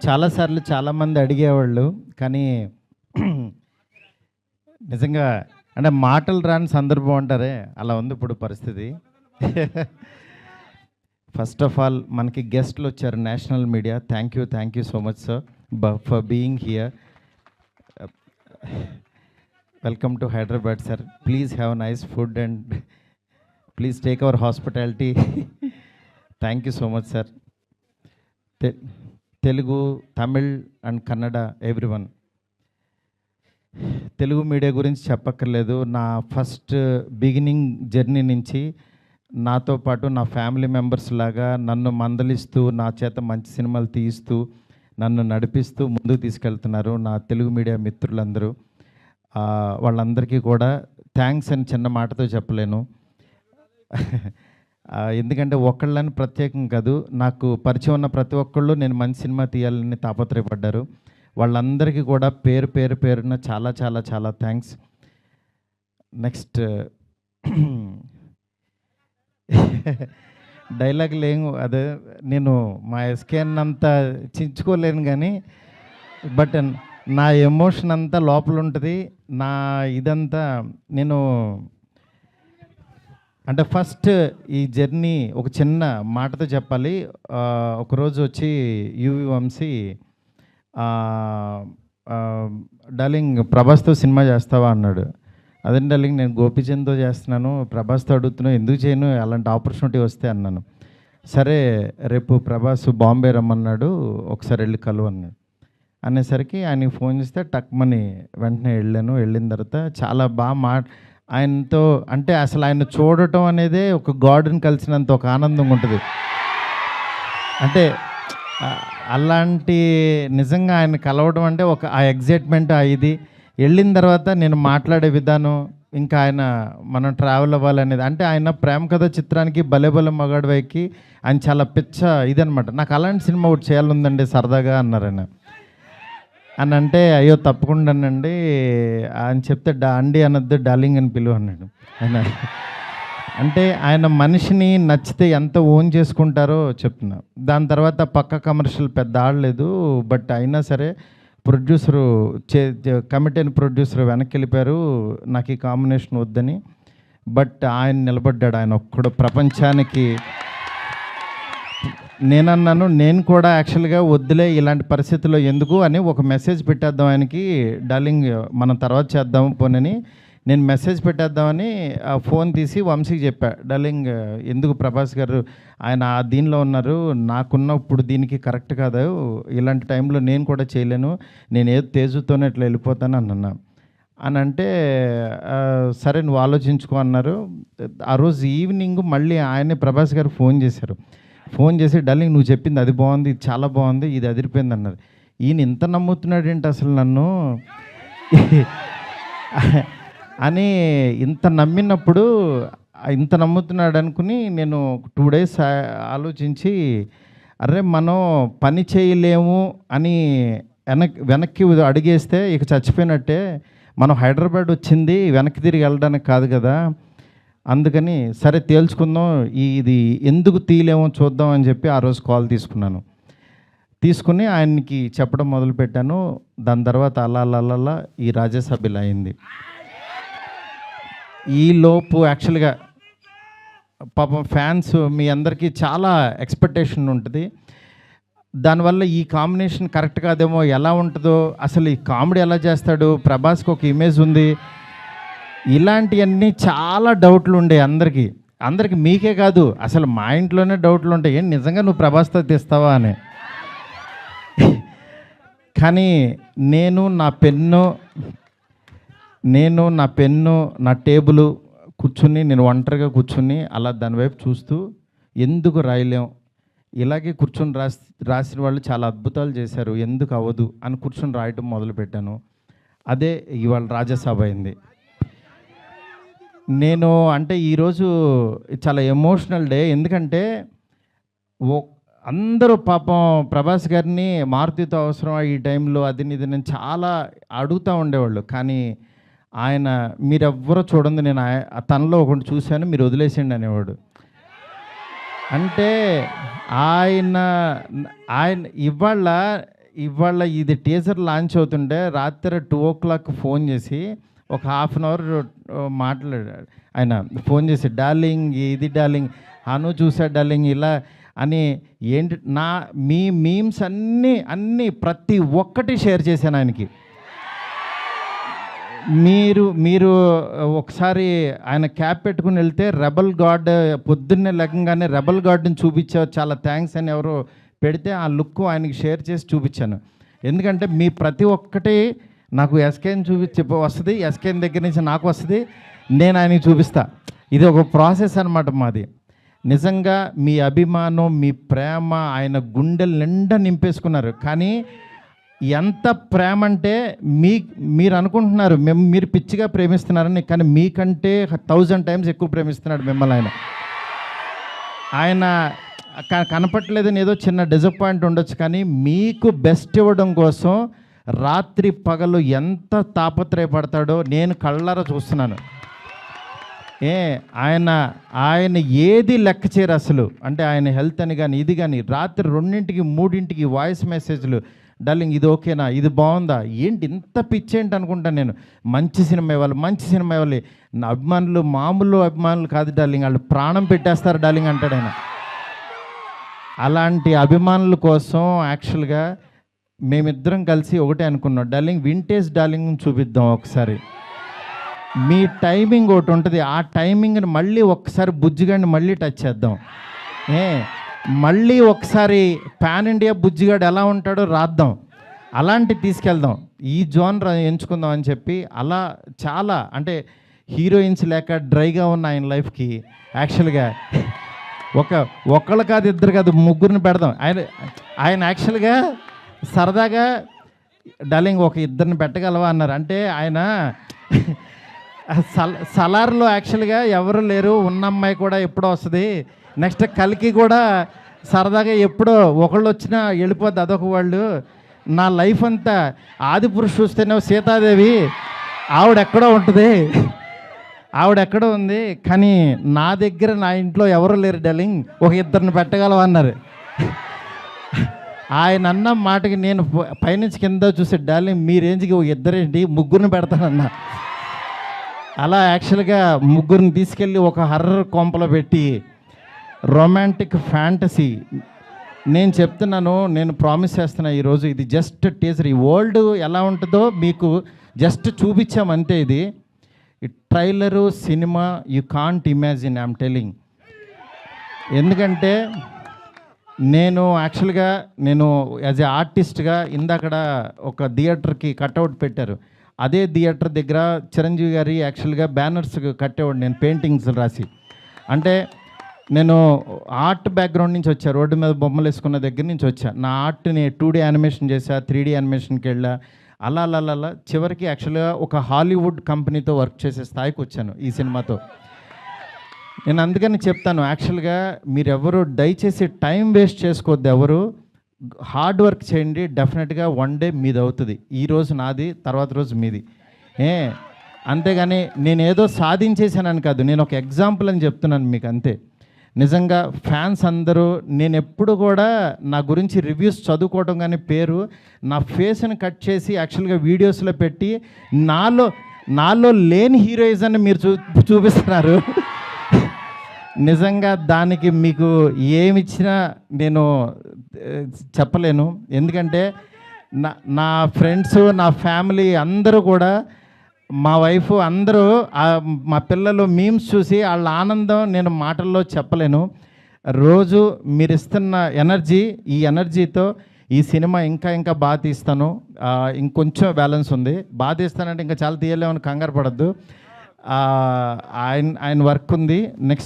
చాలాసార్లు చాలామంది అడిగేవాళ్ళు. కానీ నిజంగా అంటే మాటలు రాని సందర్భం అంటారే, అలా ఉంది ఇప్పుడు పరిస్థితి. ఫస్ట్ ఆఫ్ ఆల్ మనకి గెస్ట్లు వచ్చారు national media. Thank you so much sir for being here. Welcome to Hyderabad sir. Please have nice food and please take our hospitality. Thank you so much sir. Telugu, Tamil and Kannada everyone. Telugu media గురించి చెప్పక్కర్లేదు. నా first beginning journey నుంచి నాతో పాటు నా family members లాగా నన్ను మందలిస్తూ, నా చేత మంచి సినిమాలు తీయిస్తూ, నన్ను నడిపిస్తూ ముందుకు తీసుకెళ్తున్నారు నా తెలుగు మీడియా మిత్రులందరూ. వాళ్ళందరికీ కూడా థ్యాంక్స్ అని చిన్న మాటతో చెప్పలేను. ఎందుకంటే ఒకళ్ళని ప్రత్యేకం కాదు, నాకు పరిచయం ఉన్న ప్రతి ఒక్కళ్ళు నేను మంచి సినిమా తీయాలని తాపత్రయపడ్డారు. వాళ్ళందరికీ కూడా పేరున చాలా చాలా చాలా థ్యాంక్స్. నెక్స్ట్ డైలాగ్ లేవు, అదే నేను మా ఎస్కేన్ అంత చించుకోలేను కానీ బట్ నా ఎమోషన్ అంతా లోపల ఉంటుంది. నా ఇదంతా నేను అంటే ఫస్ట్ ఈ జర్నీ ఒక చిన్న మాటతో చెప్పాలి. ఒకరోజు వచ్చి యువి వంశీ, డార్లింగ్ ప్రభాస్తో సినిమా చేస్తావా అన్నాడు. అదే డార్లింగ్ నేను గోపీచంద్తో చేస్తున్నాను, ప్రభాస్తో అడుగుతున్నావు, ఎందుకు చేయను, అలాంటి ఆపర్చునిటీ వస్తే అన్నాను. సరే రేపు ప్రభాస్ బాంబే రమ్మన్నాడు, ఒకసారి వెళ్ళి కలువు అన్నాడు. అనేసరికి ఆయనకి ఫోన్ చేస్తే టక్మని వెంటనే వెళ్ళాను. వెళ్ళిన తర్వాత చాలా బాగా ఆయనతో అంటే అసలు ఆయన చూడటం అనేదే ఒక గాడ్ని కలిసినంత ఒక ఆనందంగా ఉంటుంది. అంటే అలాంటి నిజంగా ఆయన కలవడం అంటే ఒక ఆ ఎగ్జైట్మెంట్ ఇది వెళ్ళిన తర్వాత నేను మాట్లాడే విధానం, ఇంకా ఆయన మనం ట్రావెల్ అవ్వాలనేది, అంటే ఆయన ప్రేమ కథ చిత్రానికి భలే భలే మగాడు వైకి ఆయన చాలా పిచ్చ ఇదనమాట. నాకు అలాంటి సినిమా ఒకటి చేయాలందండి సరదాగా అన్నారు ఆయన. అని అంటే అయ్యో తప్పకుండానండి అని చెప్తే అండి అనొద్దు డార్లింగ్ అని పిలువ అన్నాడు ఆయన. అంటే ఆయన మనిషిని నచ్చితే ఎంత ఓన్ చేసుకుంటారో చెప్తున్నా. దాని తర్వాత పక్క కమర్షియల్ పెద్ద ఆడలేదు, బట్ అయినా సరే ప్రొడ్యూసరు కమిటీ అయిన ప్రొడ్యూసర్ వెనక్కి వెళ్ళిపోయారు నాకు ఈ కాంబినేషన్ వద్దని. బట్ ఆయన నిలబడ్డాడు, ఆయన ఒక్కడు ప్రపంచానికి. నేనన్నాను నేను కూడా యాక్చువల్గా వద్దులే ఇలాంటి పరిస్థితుల్లో ఎందుకు అని ఒక మెసేజ్ పెట్టేద్దాం ఆయనకి, డార్లింగ్ మనం తర్వాత చేద్దాము పోనని నేను మెసేజ్ పెట్టేద్దామని ఫోన్ తీసి వంశీకి చెప్పా, డార్లింగ్ ఎందుకు ప్రభాస్ గారు ఆయన దీనిలో ఉన్నారు, నాకున్నప్పుడు దీనికి కరెక్ట్ కాదు, ఇలాంటి టైంలో నేను కూడా చేయలేను, నేను ఏదో తేజుతోనే ఇట్లా వెళ్ళిపోతాను అన్నా. అని అంటే సరే నువ్వు ఆలోచించుకో అన్నారు. ఆ రోజు ఈవినింగ్ మళ్ళీ ఆయనే ప్రభాస్ గారు ఫోన్ చేశారు. ఫోన్ చేసి డార్లింగ్ నువ్వు చెప్పింది అది బాగుంది, ఇది చాలా బాగుంది, ఇది అదిరిపోయింది అన్నారు. ఈయన ఇంత నమ్ముతున్నాడు ఏంటి అసలు నన్ను అని ఇంత నమ్మినప్పుడు ఇంత నమ్ముతున్నాడు అనుకుని నేను 2 days ఆలోచించి అరే మనం పని చేయలేము అని వెనక్కి అడిగేస్తే ఇక చచ్చిపోయినట్టే. మనం హైదరాబాద్ వచ్చింది వెనక్కి తిరిగి వెళ్ళడానికి కాదు కదా, అందుకని సరే తేల్చుకుందాం, ఇది ఎందుకు తీయలేమో చూద్దాం అని చెప్పి ఆ రోజు కాల్ తీసుకుని ఆయనకి చెప్పడం మొదలుపెట్టాను. దాని తర్వాత అలా ఈ రాజ్యసభ ఇలా అయింది. ఈలోపు యాక్చువల్గా పాపం ఫ్యాన్స్ మీ అందరికీ చాలా ఎక్స్పెక్టేషన్ ఉంటుంది. దానివల్ల ఈ కాంబినేషన్ కరెక్ట్ కాదేమో, ఎలా ఉంటుందో, అసలు ఈ కామెడీ ఎలా చేస్తాడు, ప్రభాస్కి ఒక ఇమేజ్ ఉంది, ఇలాంటివన్నీ చాలా డౌట్లు ఉండే అందరికీ మీకే కాదు అసలు మా ఇంట్లోనే డౌట్లు ఉంటాయి, ఏం నిజంగా నువ్వు ప్రభాస్తో తీస్తావా అని. కానీ నేను నా పెన్ను నా టేబుల్ కూర్చుని నేను ఒంటరిగా కూర్చుని అలా దాని వైపు చూస్తూ ఎందుకు రాయలేం, ఇలాగే కూర్చొని రాసిన వాళ్ళు చాలా అద్భుతాలు చేశారు, ఎందుకు అవ్వదు అని కూర్చొని రాయటం మొదలుపెట్టాను. అదే ఇవాళ రాజ్యసభ అయింది. నేను అంటే ఈరోజు చాలా ఎమోషనల్ డే, ఎందుకంటే అందరూ పాపం ప్రభాస్ గారిని మారుతితో అవసరం ఈ టైంలో అది ఇది నేను చాలా అడుగుతూ ఉండేవాళ్ళు. కానీ ఆయన మీరెవ్వరూ చూడండి, నేను తనలో ఒకటి చూశాను, మీరు వదిలేసేయండి అనేవాడు. అంటే ఆయన ఆయన ఇవాళ ఇవాళ ఇది టీజర్ లాంచ్ అవుతుంటే రాత్రి 2 o'clock ఫోన్ చేసి ఒక హాఫ్ అన్ అవర్ మాట్లాడాడు. ఆయన ఫోన్ చేసి డార్లింగ్ ఇది డార్లింగ్ అను చూసా డార్లింగ్ ఇలా అని ఏంటి మీ మీమ్స్ అన్నీ ప్రతి ఒక్కటి షేర్ చేశాను ఆయనకి. మీరు ఒకసారి ఆయన క్యాప్ పెట్టుకుని వెళ్తే రెబల్ గాడ్ పొద్దున్నే లెక్కగానే రెబల్ గాడ్ని చూపించావు చాలా థ్యాంక్స్ అని ఎవరో పెడితే ఆ లుక్ ఆయనకి షేర్ చేసి చూపించాను. ఎందుకంటే మీ ప్రతి ఒక్కటి నాకు ఎస్కేని వస్తుంది, ఎస్కేన్ దగ్గర నుంచి నాకు వస్తుంది, నేను ఆయనకి చూపిస్తా. ఇది ఒక ప్రాసెస్ అనమాట మాది. నిజంగా మీ అభిమానం మీ ప్రేమ ఆయన గుండెల నిండా నింపేసుకున్నారు. కానీ ఎంత ప్రేమ అంటే మీరు అనుకుంటున్నారు మీరు పిచ్చిగా ప్రేమిస్తున్నారని, కానీ మీకంటే 1000 times ఎక్కువ ప్రేమిస్తున్నాడు మిమ్మల్ని. ఆయన కనపట్లేదని ఏదో చిన్న డిసప్పాయింట్ ఉండొచ్చు, కానీ మీకు బెస్ట్ ఇవ్వడం కోసం రాత్రి పగలు ఎంత తాపత్రయపడతాడో నేను కళ్ళారా చూస్తున్నాను. ఆయన ఏది లెక్క చేయరు అసలు. అంటే ఆయన హెల్త్ అని కానీ ఇది కానీ రాత్రి 2 3 వాయిస్ మెసేజ్లు, డార్లింగ్ ఇది ఓకేనా, ఇది బాగుందా, ఏంటి ఇంత పిచ్చేంటి అనుకుంటాను నేను. మంచి సినిమా ఇవ్వాలి. నా అభిమానులు మామూలు అభిమానులు కాదు డార్లింగ్, వాళ్ళు ప్రాణం పెట్టేస్తారు డార్లింగ్ అంటాడు ఆయన. అలాంటి అభిమానుల కోసం యాక్చువల్గా మేమిద్దరం కలిసి ఒకటే అనుకున్నాం, డార్లింగ్ వింటేజ్ డార్లింగ్ చూపిద్దాం ఒకసారి. మీ టైమింగ్ ఒకటి ఉంటుంది, ఆ టైమింగ్ని మళ్ళీ ఒకసారి బుజ్జిగాడిని మళ్ళీ టచ్ చేద్దాం. మళ్ళీ ఒకసారి పాన్ ఇండియా బుజ్జిగాడు ఎలా ఉంటాడో రాద్దాం, అలాంటి తీసుకెళ్దాం, ఈ జోనర్ ఎంచుకుందాం అని చెప్పి అలా చాలా అంటే హీరోయిన్స్ లేక డ్రైగా ఉన్న ఆయన లైఫ్కి యాక్చువల్గా ఒకళ్ళు కాదు ఇద్దరు కాదు 3 పెడదాం. ఆయన యాక్చువల్గా సరదాగా డార్లింగ్ ఒక 2 పెట్టగలవా అన్నారు. అంటే ఆయన సలార్లో యాక్చువల్గా ఎవరు లేరు, ఉన్న అమ్మాయి కూడా ఎప్పుడో వస్తుంది, నెక్స్ట్ కలికి కూడా సరదాగా ఎప్పుడో ఒకళ్ళు వచ్చినా వెళ్ళిపోద్ది అదొక వాళ్ళు, నా లైఫ్ అంతా ఆది పురుషు చూస్తేనే సీతాదేవి ఆవిడెక్కడో ఉంటుంది, ఆవిడెక్కడో ఉంది, కానీ నా దగ్గర నా ఇంట్లో ఎవరు లేరు డార్లింగ్, ఒక 2 పెట్టగలవా అన్నారు. ఆయన అన్న మాటకి నేను పైనుంచి కింద చూసే డార్లింగ్ మీ రేంజ్కి 2 3 పెడతానన్నా. అలా యాక్చువల్గా 3 తీసుకెళ్ళి ఒక హర్రర్ కొంపలో పెట్టి రొమాంటిక్ ఫ్యాంటసీ నేను చెప్తున్నాను, నేను ప్రామిస్ చేస్తున్నా ఈరోజు ఇది జస్ట్ టీజర్. ఈ వరల్డ్ ఎలా ఉంటుందో మీకు జస్ట్ చూపించామంతే. ఇది trailer cinema you can't imagine, I'm telling. ఎందుకంటే నేను యాక్చువల్గా యాజ్ ఏ ఆర్టిస్ట్గా ఇందాకడ ఒక థియేటర్కి కట్అవుట్ పెట్టారు, అదే థియేటర్ దగ్గర చిరంజీవి గారి యాక్చువల్గా బ్యానర్స్ కట్టేవాడు నేను పెయింటింగ్స్ రాసి. అంటే నేను ఆర్ట్ బ్యాక్గ్రౌండ్ నుంచి వచ్చా, రోడ్డు మీద బొమ్మలు వేసుకున్న దగ్గర నుంచి వచ్చా. నా ఆర్ట్ని 2D యానిమేషన్ చేశా, 3D యానిమేషన్కి వెళ్ళా, అలా చివరికి యాక్చువల్గా ఒక హాలీవుడ్ కంపెనీతో వర్క్ చేసే స్థాయికి వచ్చాను ఈ సినిమాతో. నేను అందుకని చెప్తాను, యాక్చువల్గా మీరెవరు దయచేసి టైం వేస్ట్ చేసుకోవద్దు, ఎవరు హార్డ్ వర్క్ చేయండి, డెఫినెట్గా వన్ డే మీది అవుతుంది. ఈరోజు నాది, తర్వాత రోజు మీది. అంతేగాని నేనేదో సాధించేసానని కాదు, నేను ఒక ఎగ్జాంపుల్ అని చెప్తున్నాను మీకు అంతే. నిజంగా ఫ్యాన్స్ అందరూ, నేను ఎప్పుడు కూడా నా గురించి రివ్యూస్ చదువుకోవడం కానీ పేరు నా ఫేస్ని కట్ చేసి యాక్చువల్గా వీడియోస్లో పెట్టి నాలో లేని హీరోయిజాన్ని మీరు చూపిస్తున్నారు. నిజంగా దానికి మీకు ఏమిచ్చినా నేను చెప్పలేను. ఎందుకంటే నా ఫ్రెండ్స్, నా ఫ్యామిలీ అందరూ కూడా, మా వైఫ్ అందరూ, మా పిల్లలు మీమ్స్ చూసి వాళ్ళ ఆనందం నేను మాటల్లో చెప్పలేను. రోజు మీరు ఇస్తున్న ఎనర్జీ, ఈ ఎనర్జీతో ఈ సినిమా ఇంకా బాగా తీస్తాను. ఇంకొంచెం బ్యాలెన్స్ ఉంది, బాగా తీస్తానంటే ఇంకా చాలా తీయలేమని కంగారు పడద్దు. ఆయన వర్క్ ఉంది. నెక్స్ట్